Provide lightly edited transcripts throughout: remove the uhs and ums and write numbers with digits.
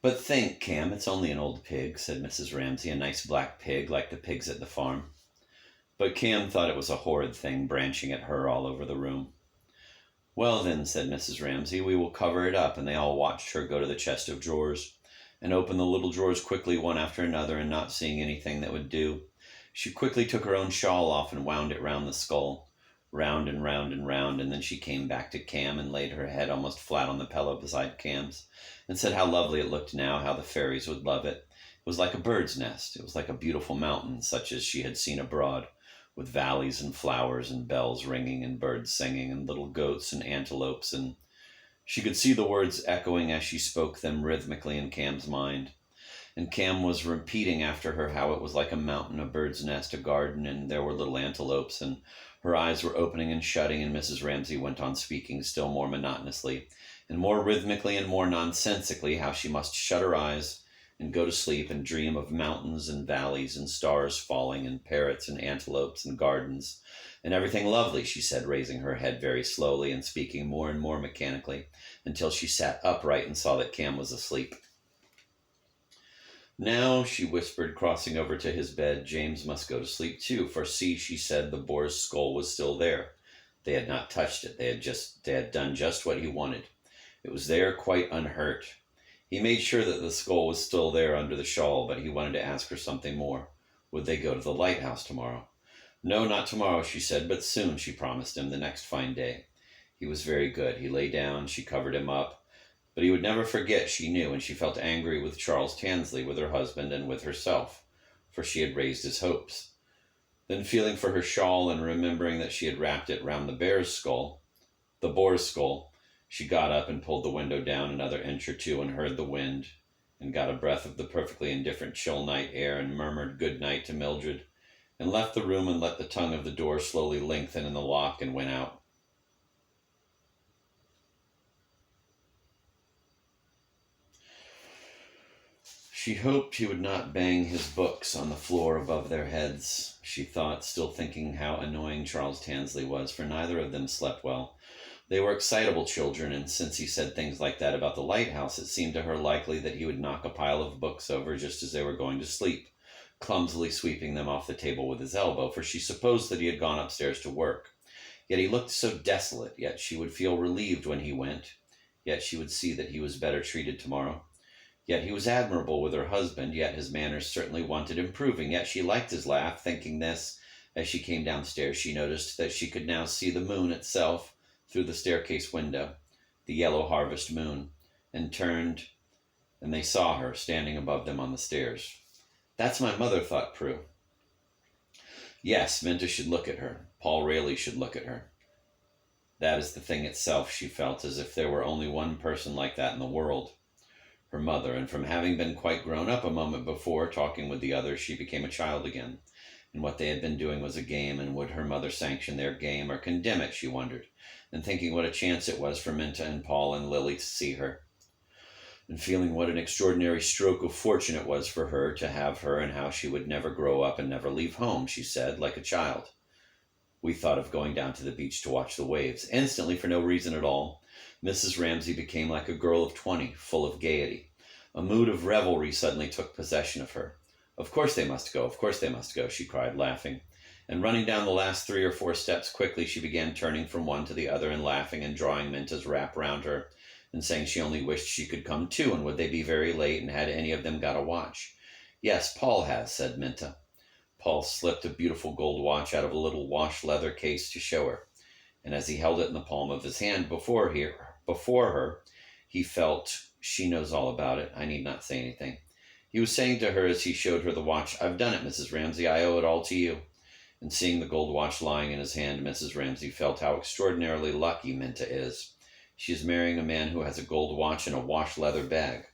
"But think, Cam, it's only an old pig," said Mrs. Ramsay, "a nice black pig like the pigs at the farm." But Cam thought it was a horrid thing branching at her all over the room. "Well then," said Mrs. Ramsay, "we will cover it up," and they all watched her go to the chest of drawers and open the little drawers quickly one after another, and not seeing anything that would do, she quickly took her own shawl off and wound it round the skull, round and round and round, and then she came back to Cam and laid her head almost flat on the pillow beside Cam's, and said how lovely it looked now, how the fairies would love it. It was like a bird's nest. It was like a beautiful mountain, such as she had seen abroad, with valleys and flowers and bells ringing and birds singing and little goats and antelopes, and she could see the words echoing as she spoke them rhythmically in Cam's mind. And Cam was repeating after her how it was like a mountain, a bird's nest, a garden, and there were little antelopes, and her eyes were opening and shutting, and Mrs. Ramsay went on speaking still more monotonously, and more rhythmically and more nonsensically, how she must shut her eyes and go to sleep and dream of mountains and valleys and stars falling and parrots and antelopes and gardens and everything lovely, she said, raising her head very slowly and speaking more and more mechanically, until she sat upright and saw that Cam was asleep. "Now," she whispered, crossing over to his bed, "James must go to sleep too, for see," she said, "the boar's skull was still there. They had not touched it. They had done just what he wanted. It was there quite unhurt. He made sure that the skull was still there under the shawl, but he wanted to ask her something more. Would they go to the lighthouse tomorrow? No, not tomorrow, she said, but soon, she promised him, the next fine day. He was very good. He lay down, she covered him up, but he would never forget, she knew, and she felt angry with Charles Tansley, with her husband, and with herself, for she had raised his hopes. Then, feeling for her shawl and remembering that she had wrapped it round the boar's skull, she got up and pulled the window down another inch or two and heard the wind, and got a breath of the perfectly indifferent chill night air, and murmured good night to Mildred, and left the room and let the tongue of the door slowly lengthen in the lock and went out. She hoped he would not bang his books on the floor above their heads, she thought, still thinking how annoying Charles Tansley was, for neither of them slept well. They were excitable children, and since he said things like that about the lighthouse, it seemed to her likely that he would knock a pile of books over just as they were going to sleep, clumsily sweeping them off the table with his elbow, for she supposed that he had gone upstairs to work. Yet he looked so desolate, yet she would feel relieved when he went, yet she would see that he was better treated tomorrow. Yet he was admirable with her husband, yet his manners certainly wanted improving, yet she liked his laugh, thinking this. As she came downstairs, she noticed that she could now see the moon itself through the staircase window, the yellow harvest moon, and turned, and they saw her standing above them on the stairs. That's my mother, thought Prue. Yes, Minta should look at her. Paul Rayleigh should look at her. That is the thing itself, she felt, as if there were only one person like that in the world. Her mother, and from having been quite grown up a moment before, talking with the others, she became a child again. And what they had been doing was a game, and would her mother sanction their game or condemn it, she wondered, and thinking what a chance it was for Minta and Paul and Lily to see her, and feeling what an extraordinary stroke of fortune it was for her to have her, and how she would never grow up and never leave home, she said, like a child. We thought of going down to the beach to watch the waves. Instantly, for no reason at all, Mrs. Ramsay became like a girl of 20, full of gaiety. A mood of revelry suddenly took possession of her. Of course they must go, of course they must go, she cried, laughing. And running down the last 3 or 4 steps quickly, she began turning from one to the other and laughing and drawing Minta's wrap round her, and saying she only wished she could come too, and would they be very late, and had any of them got a watch? Yes, Paul has, said Minta. Paul slipped a beautiful gold watch out of a little wash leather case to show her, and as he held it in the palm of his hand before her, he felt, she knows all about it, I need not say anything. He was saying to her as he showed her the watch, I've done it, Mrs. Ramsay, I owe it all to you. And seeing the gold watch lying in his hand, Mrs. Ramsay felt how extraordinarily lucky Minta is. She is marrying a man who has a gold watch and a wash leather bag.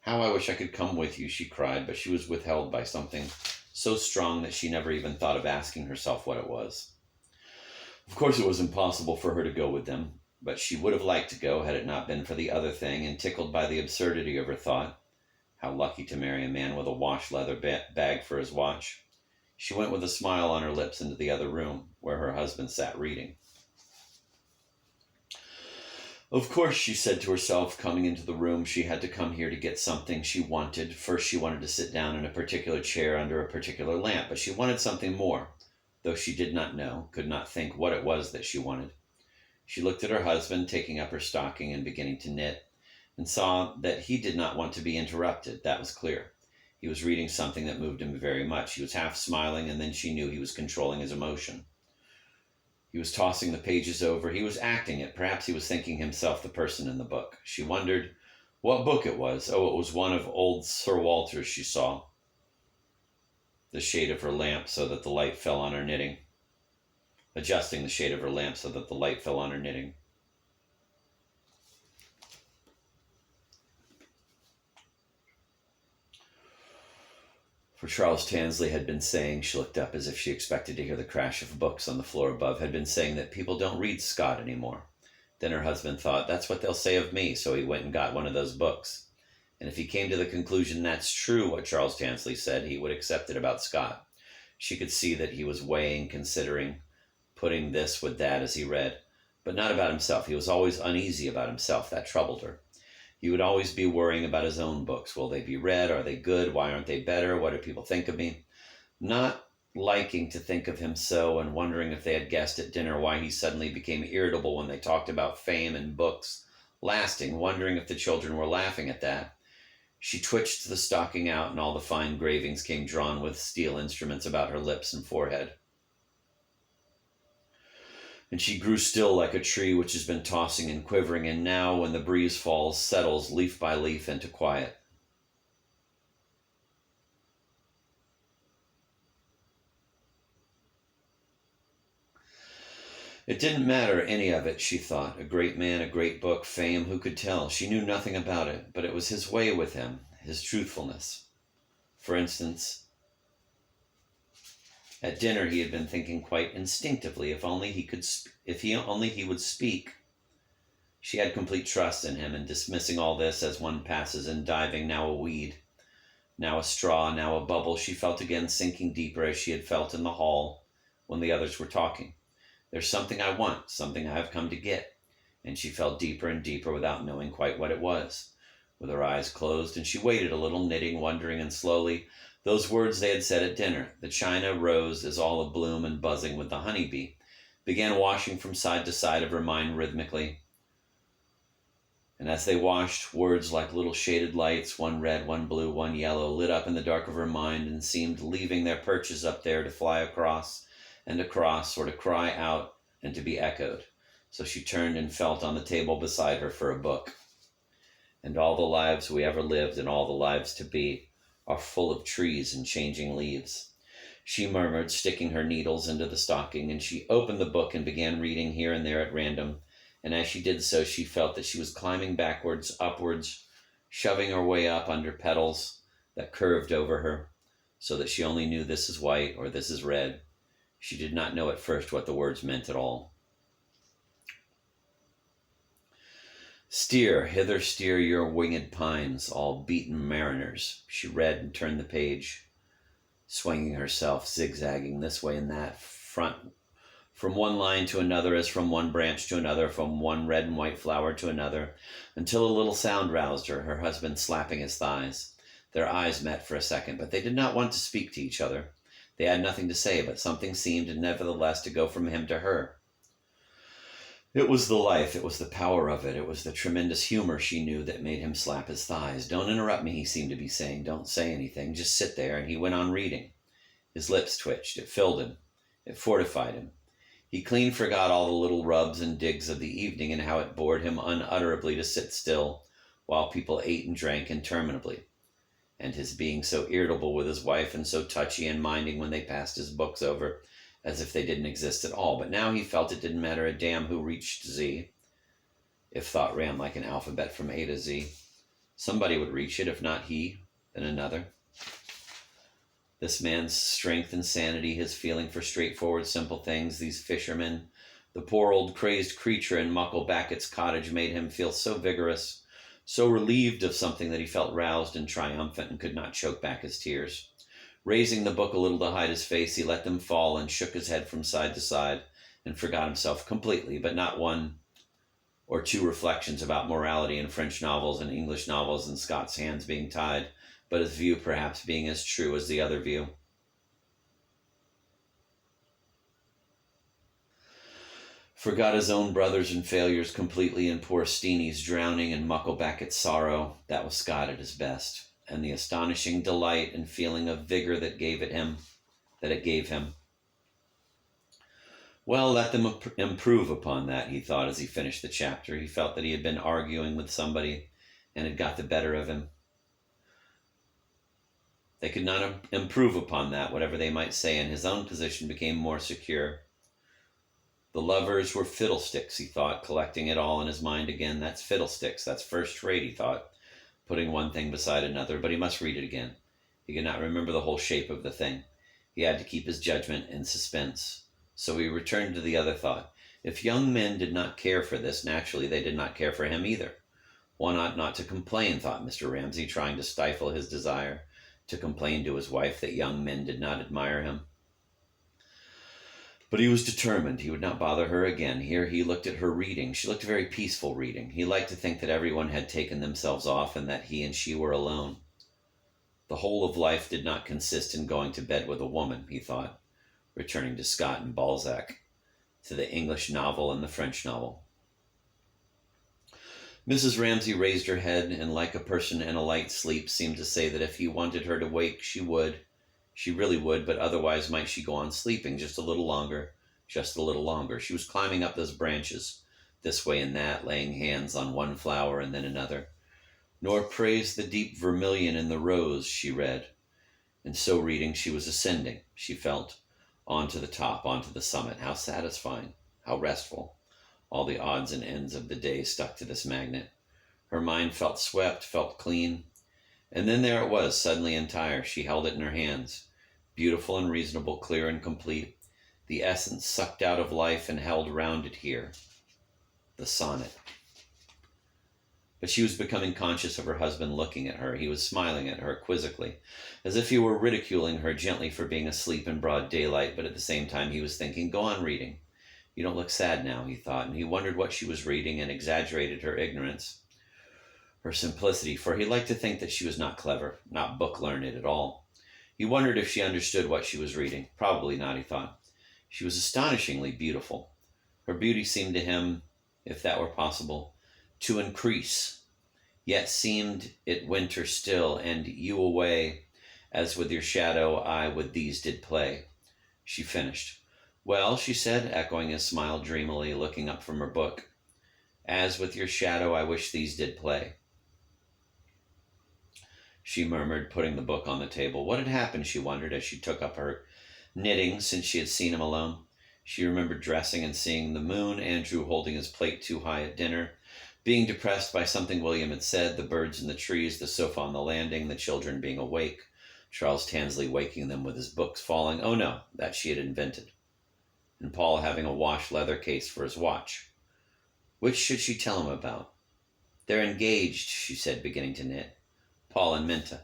How I wish I could come with you, she cried, but she was withheld by something so strong that she never even thought of asking herself what it was. Of course it was impossible for her to go with them, but she would have liked to go had it not been for the other thing, and tickled by the absurdity of her thought. How lucky to marry a man with a wash leather bag for his watch. She went with a smile on her lips into the other room, where her husband sat reading. Of course, she said to herself, coming into the room, she had to come here to get something she wanted. First, she wanted to sit down in a particular chair under a particular lamp, but she wanted something more, though she did not know, could not think what it was that she wanted. She looked at her husband, taking up her stocking and beginning to knit, and saw that he did not want to be interrupted. That was clear. He was reading something that moved him very much. He was half smiling, and then she knew he was controlling his emotion. He was tossing the pages over. He was acting it. Perhaps he was thinking himself the person in the book. She wondered what book it was. Oh, it was one of old Sir Walter's, she saw. The shade of her lamp so that the light fell on her knitting. Adjusting the shade of her lamp so that the light fell on her knitting. For Charles Tansley had been saying, she looked up as if she expected to hear the crash of books on the floor above, had been saying that people don't read Scott anymore. Then her husband thought, that's what they'll say of me, so he went and got one of those books. And if he came to the conclusion that's true what Charles Tansley said, he would accept it about Scott. She could see that he was weighing, considering, putting this with that as he read, but not about himself. He was always uneasy about himself. That troubled her. He would always be worrying about his own books. Will they be read? Are they good? Why aren't they better? What do people think of me? Not liking to think of him so, and wondering if they had guessed at dinner why he suddenly became irritable when they talked about fame and books lasting, wondering if the children were laughing at that. She twitched the stocking out, and all the fine gravings came drawn with steel instruments about her lips and forehead. And she grew still like a tree which has been tossing and quivering, and now, when the breeze falls, settles leaf by leaf into quiet. It didn't matter, any of it, she thought. A great man, a great book, fame, who could tell? She knew nothing about it, but it was his way with him, his truthfulness. For instance, at dinner he had been thinking quite instinctively, if he would speak. She had complete trust in him, and dismissing all this as one passes in diving, now a weed, now a straw, now a bubble, she felt again sinking deeper as she had felt in the hall when the others were talking. There's something I want, something I have come to get. And she fell deeper and deeper without knowing quite what it was. With her eyes closed, and she waited a little, knitting, wondering, and slowly, those words they had said at dinner, the China rose is all abloom and buzzing with the honeybee, began washing from side to side of her mind rhythmically. And as they washed, words like little shaded lights, one red, one blue, one yellow, lit up in the dark of her mind and seemed leaving their perches up there to fly across and across, or to cry out and to be echoed. So she turned and felt on the table beside her for a book. And all the lives we ever lived, and all the lives to be, are full of trees and changing leaves. She murmured, sticking her needles into the stocking, and she opened the book and began reading here and there at random. And as she did so, she felt that she was climbing backwards, upwards, shoving her way up under petals that curved over her, so that she only knew this is white or this is red. She did not know at first what the words meant at all. Steer, hither steer your winged pines, all beaten mariners. She read and turned the page, swinging herself, zigzagging this way and that, from one line to another, as from one branch to another, from one red and white flower to another, until a little sound roused her, her husband slapping his thighs. Their eyes met for a second, but they did not want to speak to each other. They had nothing to say, but something seemed nevertheless to go from him to her. It was the life, it was the power of it, it was the tremendous humor she knew that made him slap his thighs. Don't interrupt me, he seemed to be saying. Don't say anything, just sit there. And he went on reading. His lips twitched. It filled him. It fortified him. He clean forgot all the little rubs and digs of the evening, and how it bored him unutterably to sit still while people ate and drank interminably. And his being so irritable with his wife, and so touchy and minding when they passed his books over, as if they didn't exist at all. But now he felt it didn't matter a damn who reached Z, if thought ran like an alphabet from A to Z. Somebody would reach it, if not he, then another. This man's strength and sanity, his feeling for straightforward, simple things, these fishermen, the poor old crazed creature in Mucklebacket's cottage made him feel so vigorous, so relieved of something that he felt roused and triumphant and could not choke back his tears. Raising the book a little to hide his face, he let them fall and shook his head from side to side and forgot himself completely, but not one or 2 reflections about morality in French novels and English novels and Scott's hands being tied, but his view perhaps being as true as the other view. Forgot his own brothers and failures completely, and poor Steenie's drowning in Mucklebacket's sorrow. That was Scott at his best, and the astonishing delight and feeling of vigor that it gave him. Well, let them improve upon that, he thought as he finished the chapter. He felt that he had been arguing with somebody and had got the better of him. They could not improve upon that, whatever they might say, and his own position became more secure. The lovers were fiddlesticks, he thought, collecting it all in his mind again. That's fiddlesticks. That's first rate, he thought, putting one thing beside another, but he must read it again. He could not remember the whole shape of the thing. He had to keep his judgment in suspense. So he returned to the other thought. If young men did not care for this, naturally they did not care for him either. One ought not to complain, thought Mr. Ramsay, trying to stifle his desire to complain to his wife that young men did not admire him. But he was determined. He would not bother her again. Here he looked at her reading. She looked very peaceful reading. He liked to think that everyone had taken themselves off and that he and she were alone. The whole of life did not consist in going to bed with a woman, he thought, returning to Scott and Balzac, to the English novel and the French novel. Mrs. Ramsay raised her head and, like a person in a light sleep, seemed to say that if he wanted her to wake, she would. She really would, but otherwise might she go on sleeping just a little longer, just a little longer. She was climbing up those branches, this way and that, laying hands on one flower and then another. Nor praise the deep vermilion in the rose, she read. And so reading, she was ascending, she felt, onto the top, onto the summit. How satisfying, how restful. All the odds and ends of the day stuck to this magnet. Her mind felt swept, felt clean. And then there it was, suddenly entire. She held it in her hands. Beautiful and reasonable, clear and complete. The essence sucked out of life and held round it here. The sonnet. But she was becoming conscious of her husband looking at her. He was smiling at her quizzically, as if he were ridiculing her gently for being asleep in broad daylight, but at the same time he was thinking, go on reading. You don't look sad now, he thought, and he wondered what she was reading and exaggerated her ignorance, her simplicity, for he liked to think that she was not clever, not book-learned at all. He wondered if she understood what she was reading. Probably not, he thought. She was astonishingly beautiful. Her beauty seemed to him, if that were possible, to increase, yet seemed it winter still, and you away, as with your shadow I with these did play. She finished. Well, she said, echoing his smile dreamily, looking up from her book. As with your shadow I wish these did play. She murmured, putting the book on the table. What had happened, she wondered, as she took up her knitting since she had seen him alone. She remembered dressing and seeing the moon, Andrew holding his plate too high at dinner, being depressed by something William had said, the birds in the trees, the sofa on the landing, the children being awake, Charles Tansley waking them with his books falling. Oh no, that she had invented. And Paul having a wash leather case for his watch. Which should she tell him about? They're engaged, she said, beginning to knit. Paul and Minta.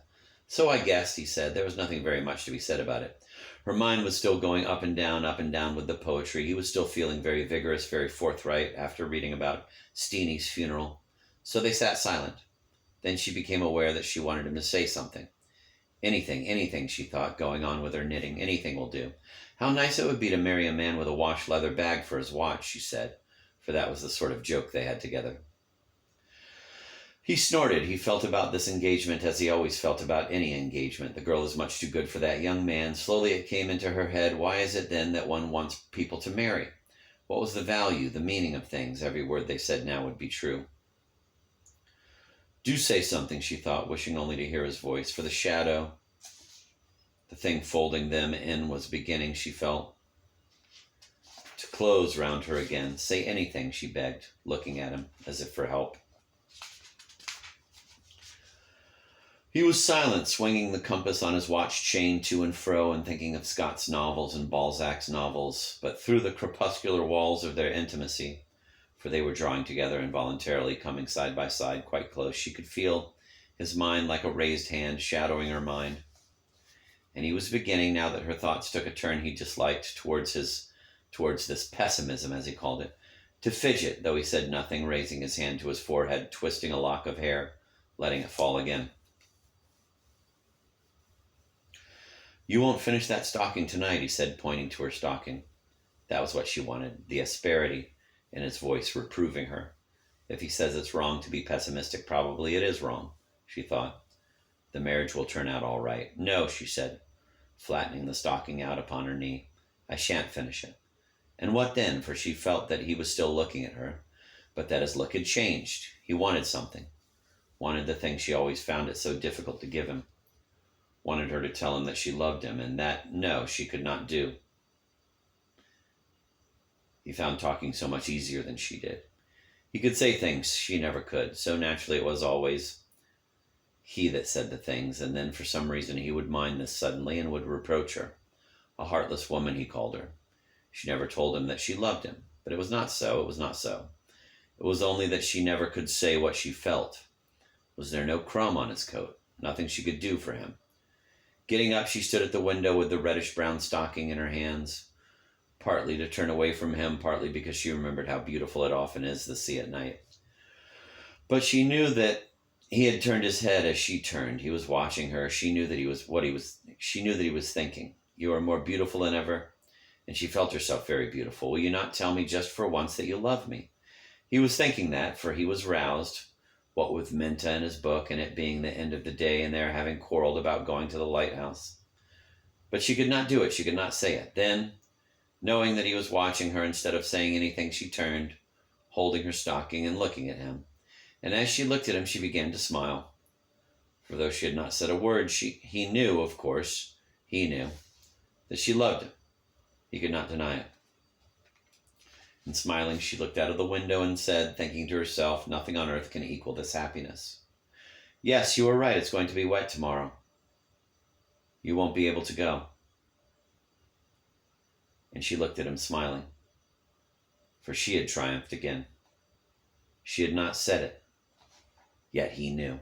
So I guessed, he said. There was nothing very much to be said about it. Her mind was still going up and down with the poetry. He was still feeling very vigorous, very forthright after reading about Steenie's funeral. So they sat silent. Then she became aware that she wanted him to say something. Anything, she thought, going on with her knitting. Anything will do. How nice it would be to marry a man with a wash leather bag for his watch, she said, for that was the sort of joke they had together. He snorted. He felt about this engagement as he always felt about any engagement. The girl is much too good for that young man. Slowly it came into her head. Why is it then that one wants people to marry? What was the value, the meaning of things? Every word they said now would be true. Do say something, she thought, wishing only to hear his voice. For the shadow, the thing folding them in, was beginning, she felt, to close round her again. Say anything, she begged, looking at him as if for help. He was silent, swinging the compass on his watch chain to and fro and thinking of Scott's novels and Balzac's novels, but through the crepuscular walls of their intimacy, for they were drawing together involuntarily, coming side by side quite close, she could feel his mind like a raised hand shadowing her mind. And he was beginning, now that her thoughts took a turn he disliked towards this pessimism, as he called it, to fidget, though he said nothing, raising his hand to his forehead, twisting a lock of hair, letting it fall again. "You won't finish that stocking tonight," he said, pointing to her stocking. That was what she wanted, the asperity in his voice reproving her. If he says it's wrong to be pessimistic, probably it is wrong, she thought. The marriage will turn out all right. "No," she said, flattening the stocking out upon her knee. "I shan't finish it." And what then? For she felt that he was still looking at her, but that his look had changed. He wanted something. Wanted the thing she always found it so difficult to give him. Wanted her to tell him that she loved him, and that, no, she could not do. He found talking so much easier than she did. He could say things she never could. So naturally it was always he that said the things, and then for some reason he would mind this suddenly and would reproach her. A heartless woman, he called her. She never told him that she loved him, but it was not so, it was not so. It was only that she never could say what she felt. Was there no crumb on his coat? Nothing she could do for him? Getting up, she stood at the window with the reddish-brown stocking in her hands, partly to turn away from him, partly because she remembered how beautiful it often is, the sea at night. But she knew that he had turned his head as she turned. He was watching her. She knew that he was thinking. "You are more beautiful than ever." And she felt herself very beautiful. "Will you not tell me just for once that you love me?" He was thinking that, for he was roused, what with Minta and his book, and it being the end of the day, and their having quarreled about going to the Lighthouse. But she could not do it. She could not say it. Then, knowing that he was watching her, instead of saying anything, she turned, holding her stocking and looking at him. And as she looked at him, she began to smile. For though she had not said a word, he knew, of course, he knew, that she loved him. He could not deny it. And smiling, she looked out of the window and said, thinking to herself, nothing on earth can equal this happiness. "Yes, you are right. It's going to be wet tomorrow. You won't be able to go." And she looked at him, smiling. For she had triumphed again. She had not said it, yet he knew.